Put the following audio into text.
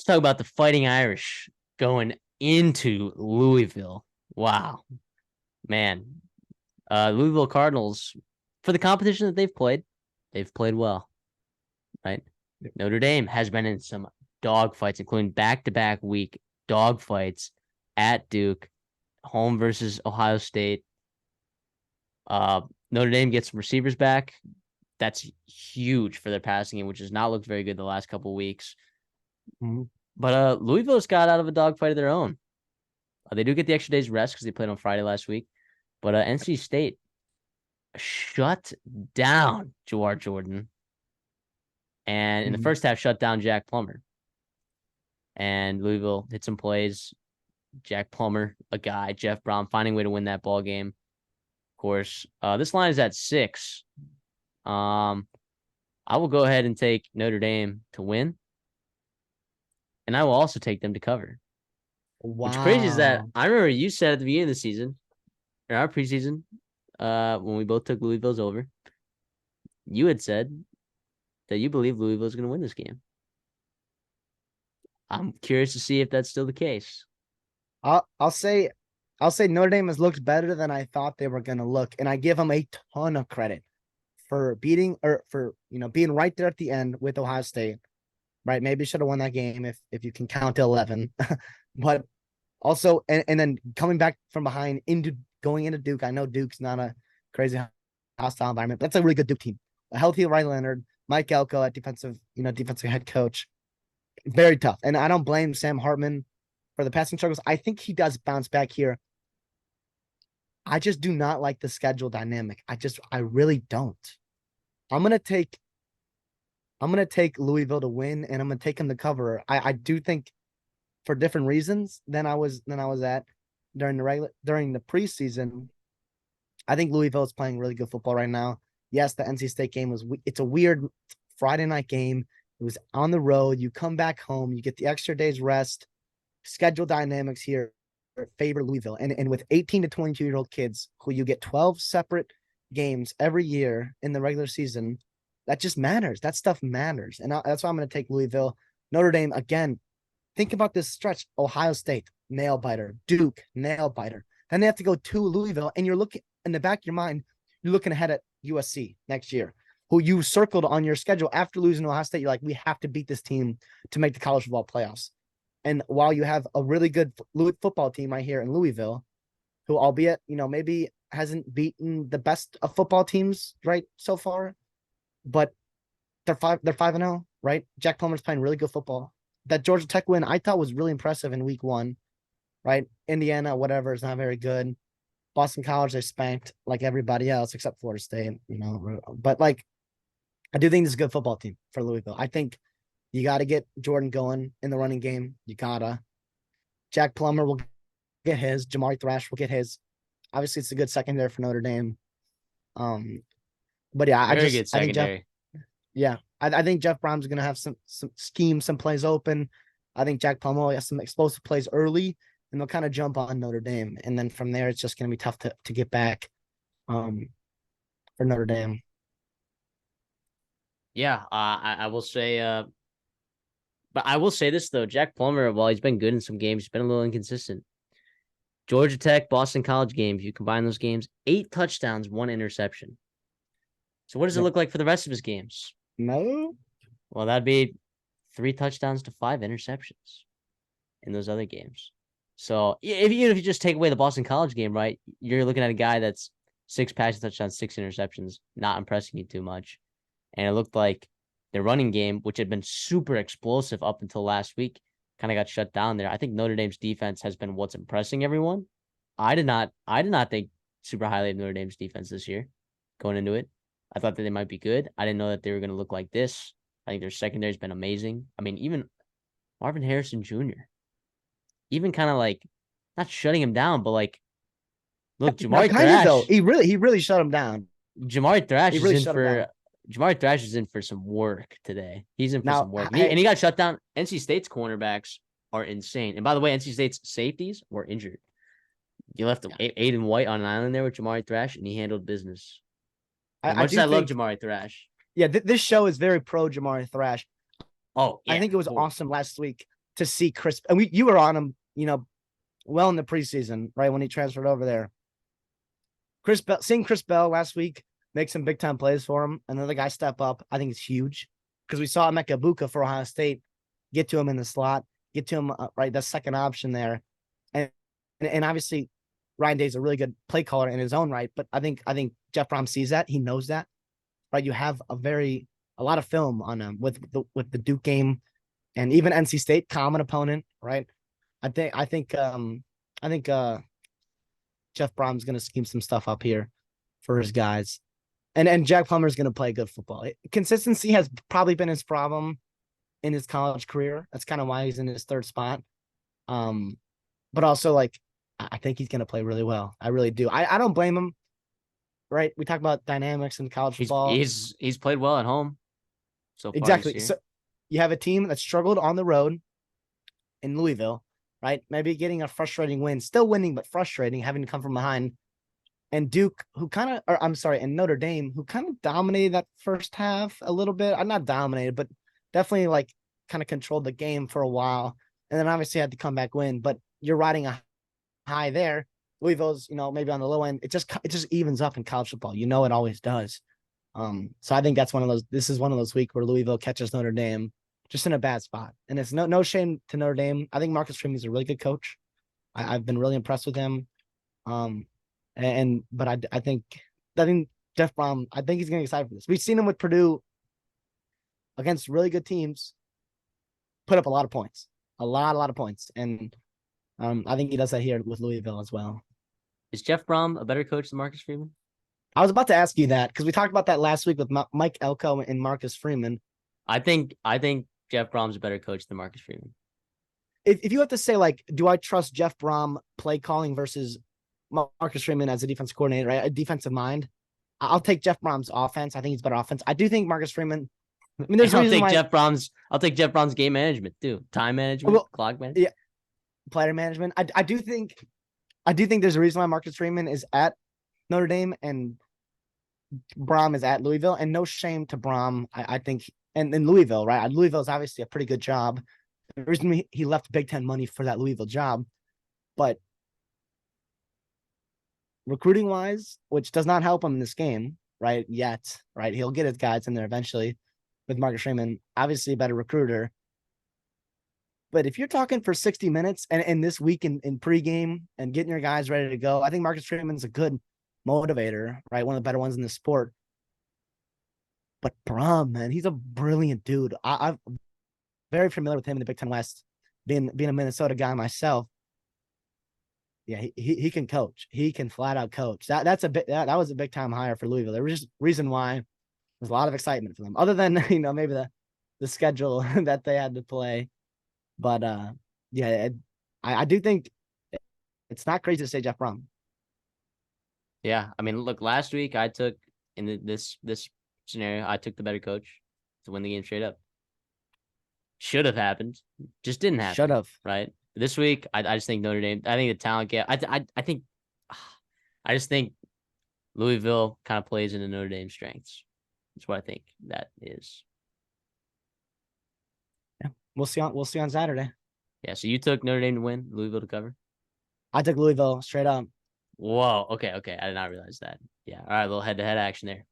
talk about the Fighting Irish going into Louisville. Wow, man. Louisville Cardinals, for the competition that they've played well, right? Notre Dame has been in some dog fights, including back-to-back week dog fights at Duke, home versus Ohio State. Notre Dame gets some receivers back. That's huge for their passing game, which has not looked very good the last couple of weeks. Mm-hmm. But Louisville's got out of a dogfight of their own. They do get the extra day's rest because they played on Friday last week. But NC State shut down Jawar Jordan. And in the first half, shut down Jack Plummer. And Louisville hit some plays. Jack Plummer, a guy. Jeff Brown finding a way to win that ball game. Of course, this line is at 6. I will go ahead and take Notre Dame to win. And I will also take them to cover. Wow. What's crazy is that I remember you said at the beginning of the season, or our preseason, when we both took Louisville's over, you had said that you believe Louisville is going to win this game. I'm curious to see if that's still the case. I'll say Notre Dame has looked better than I thought they were going to look, and I give them a ton of credit for being right there at the end with Ohio State. Right, maybe should have won that game if you can count to 11, but also and then coming back from behind going into Duke. I know Duke's not a crazy hostile environment, but that's a really good Duke team. A healthy Riley Leonard, Mike Elko at defensive head coach. Very tough. And I don't blame Sam Hartman for the passing struggles. I think he does bounce back here. I just do not like the schedule dynamic. I really don't. I'm gonna take Louisville to win, and I'm gonna take them to cover. I do think for different reasons than I was at during the preseason. I think Louisville is playing really good football right now. Yes, the NC State game it's a weird Friday night game. It was on the road. You come back home, you get the extra day's rest. Schedule dynamics here favor Louisville. And with 18 to 22-year-old kids who you get 12 separate games every year in the regular season, that just matters. That stuff matters. And that's why I'm going to take Louisville. Notre Dame, again, think about this stretch. Ohio State, nail biter. Duke, nail biter. Then they have to go to Louisville, and you're looking in the back of your mind, you're looking ahead at USC next year, who you circled on your schedule after losing to Ohio State. You're like, we have to beat this team to make the college football playoffs. And while you have a really good football team right here in Louisville, who albeit, maybe hasn't beaten the best of football teams right so far, but they're 5-0, right? Jack Plummer's playing really good football. That Georgia Tech win I thought was really impressive in week 1, right? Indiana, whatever, is not very good. Boston College, they spanked like everybody else except Florida State, But I do think this is a good football team for Louisville. I think you got to get Jordan going in the running game. You gotta. Jack Plummer will get his. Jamari Thrash will get his. Obviously, it's a good secondary for Notre Dame. But yeah, Very good secondary. I think Jeff Brown's gonna have some schemes, some plays open. I think Jack Plummer has some explosive plays early, and they'll kind of jump on Notre Dame, and then from there, it's just gonna be tough to get back. For Notre Dame. Yeah, I will say, but I will say this though, Jack Plummer, while he's been good in some games, he's been a little inconsistent. Georgia Tech, Boston College games, you combine those games, 8 touchdowns, 1 interception. So what does it look like for the rest of his games? No. Well, that'd be 3 touchdowns to 5 interceptions in those other games. So if you just take away the Boston College game, right, you're looking at a guy that's 6 passing touchdowns, 6 interceptions, not impressing you too much. And it looked like their running game, which had been super explosive up until last week, kind of got shut down there. I think Notre Dame's defense has been what's impressing everyone. I did not think super highly of Notre Dame's defense this year going into it. I thought that they might be good. I didn't know that they were going to look like this. I think their secondary's been amazing. I mean, even Marvin Harrison Jr., even kind of like not shutting him down, but like, look, Jamari Thrash. Though. He really shut him down. Jamari Thrash Jamari Thrash is in for some work today. He's in for some work. And he got shut down. NC State's cornerbacks are insane. And by the way, NC State's safeties were injured. You left Aiden White on an island there with Jamari Thrash, and he handled business. I love Jamari Thrash. Yeah, this show is very pro Jamari Thrash. Oh, yeah. I think it was awesome last week to see Chris. And you were on him, well in the preseason, right when he transferred over there. Seeing Chris Bell last week make some big time plays for him, another guy step up, I think it's huge because we saw Emeka Buka for Ohio State get to him in the slot, get to him right the second option there, and obviously Ryan Day's a really good play caller in his own right, but I think Jeff Brom sees that, he knows that, right? You have a lot of film on him with the Duke game, and even NC State, common opponent, right? I think Jeff Brom's going to scheme some stuff up here for his guys. And Jack Plummer's going to play good football. Consistency has probably been his problem in his college career. That's kind of why he's in his third spot. But also, like, I think he's going to play really well. I really do. I don't blame him, right? We talk about dynamics in college football. He's played well at home so far. Exactly. So you have a team that struggled on the road in Louisville, right? Maybe getting a frustrating win, still winning, but frustrating, having to come from behind. And Duke, and Notre Dame, who kind of dominated that first half a little bit. I'm not dominated, but definitely like kind of controlled the game for a while. And then obviously had to come back win. But you're riding a high there. Louisville's, maybe on the low end. It just evens up in college football. It always does. So I think that's this is one of those weeks where Louisville catches Notre Dame just in a bad spot. And it's no shame to Notre Dame. I think Marcus Freeman is a really good coach. I've been really impressed with him. But I think Jeff Brom, I think he's getting excited for this. We've seen him with Purdue against really good teams, put up a lot of points, a lot of points. And I think he does that here with Louisville as well. Is Jeff Brom a better coach than Marcus Freeman? I was about to ask you that because we talked about that last week with Mike Elko and Marcus Freeman. I think Jeff Brom's a better coach than Marcus Freeman. If you have to say, like, do I trust Jeff Brom play calling versus Marcus Freeman as a defensive coordinator, right? A defensive mind. I'll take Jeff Brom's offense. I think he's better offense. I do think Marcus Freeman. I mean, I'll take Jeff Brom's game management too. Time management, clock management. Yeah. Player management. I do think there's a reason why Marcus Freeman is at Notre Dame and Brom is at Louisville, and no shame to Brom. I think, and in Louisville, right? Louisville is obviously a pretty good job. The reason he left Big Ten money for that Louisville job, but recruiting wise, which does not help him in this game, right? Yet, right? He'll get his guys in there eventually with Marcus Freeman, obviously a better recruiter. But if you're talking for 60 minutes and this week in pregame and getting your guys ready to go, I think Marcus Freeman's a good motivator, right? One of the better ones in the sport. But Brom, man, he's a brilliant dude. I'm very familiar with him in the Big Ten West, being a Minnesota guy myself. Yeah, he can coach. He can flat out coach. That was a big time hire for Louisville. There was just reason why there's a lot of excitement for them, other than maybe the schedule that they had to play. But I do think it's not crazy to say Jeff Brom. Yeah, I mean, look, last week I took in this scenario, I took the better coach to win the game straight up. Should have happened, just didn't happen. Should have, right? This week, I just think Notre Dame. I think the talent gap. I just think Louisville kind of plays into Notre Dame's strengths. That's what I think that is. Yeah, we'll see on Saturday. Yeah, so you took Notre Dame to win, Louisville to cover. I took Louisville straight up. Whoa. Okay. I did not realize that. Yeah. All right. A little head-to-head action there.